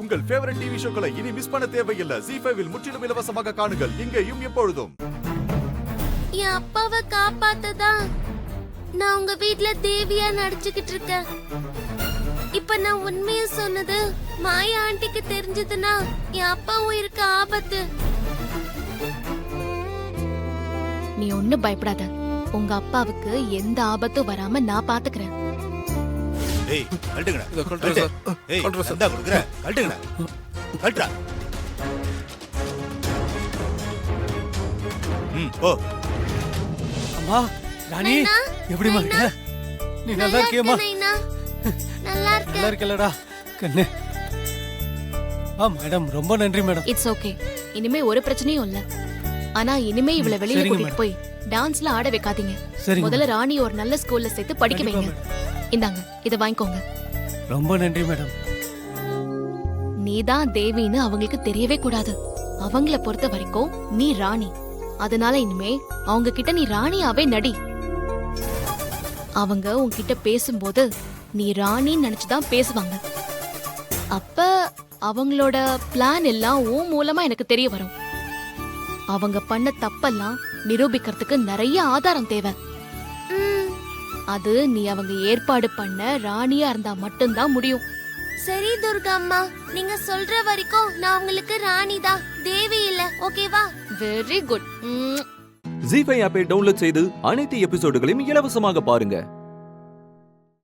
உங்கள் favourite TV ஷோக்களை இனி miss பண்ண தேவையில்லை. ZEE5 இல் முற்றிலும் இலவசமாக காணுங்கள். இங்கேயும் எப்பொழுதும். என் அப்பாவை காப்பாத்ததா நான் உங்க வீட்ல தேவியா நடிச்சுக்கிட்டு இருக்கேன். இப்ப நான் உண்மையை சொன்னது மாயா ஆண்டிக்கு தெரிஞ்சதுன்னா என் அப்பா உயிருக்கு ஆபத்து. நீ ஒண்ணும் பயப்படாத. உங்க அப்பாவுக்கு எந்த ஆபத்தும் வராம நான் பாத்துக்கிறேன். ஏய் கழட்டுங்கடா. இத கழட்டு சார். ஏய் சந்தா குடுக்குற. கழட்டுங்கடா. கழட்டுடா. ஓ அம்மா ராணி நைனா, எப்படிமா இருக்க? நீ நல்லா இருக்கியம்மா? நைனா, நல்லா இருக்கேன். நல்லா இருக்கலடா கண்ணு. மேடம் ரொம்ப நன்றி மேடம். It's okay. இனிமே ஒரு பிரச்சனையும் இல்ல. ஆனா இனிமே இவளை வெளியில சரிங்க கூட்டிட்டு போய் டான்ஸ்ல ஆட வைக்காதீங்க. சரிங்க முதல்ல ராணி ஒரு நல்ல ஸ்கூல்ல சேர்த்து படிக்க கண்டிப்பா வைங்க. மேடம். இந்தாங்க இத வாங்கிக்கோங்க. ரொம்ப நன்றி மேடம். நீதான் தேவின்னு அவங்களுக்கு தெரியவே கூடாது. அவங்கள பொறுத்த வரைக்கும் நீ ராணி. அதனால இனிமே அவங்க கிட்ட நீ ராணியாவே நடி. அவங்க உன்கிட்ட பேசும்போது நீ ராணின்னு நினைச்சுதான் பேசுவாங்க. அப்ப அவங்களோட பிளான் எல்லாம் உன் மூலமா எனக்கு தெரிய வரும். அவங்க பண்ண தப்பெல்லாம் நிரூபிக்கிறதுக்கு நிறைய ஆதாரம் தேவை. ம், அது நீ அவங்க ஏற்பாடு பண்ண ராணியா இருந்தா மட்டும்தான் முடியும். சரி துர்கா அம்மா, நீங்க சொல்ற வரைக்கும் நான் உங்களுக்கு ராணி தான், தேவி இல்ல. ஓகேவா? Very good. ZEE5 ஆப்பை டவுன்லோட் செய்து அனைத்து எபிசோடுகளையும் இலவசமாக பாருங்க.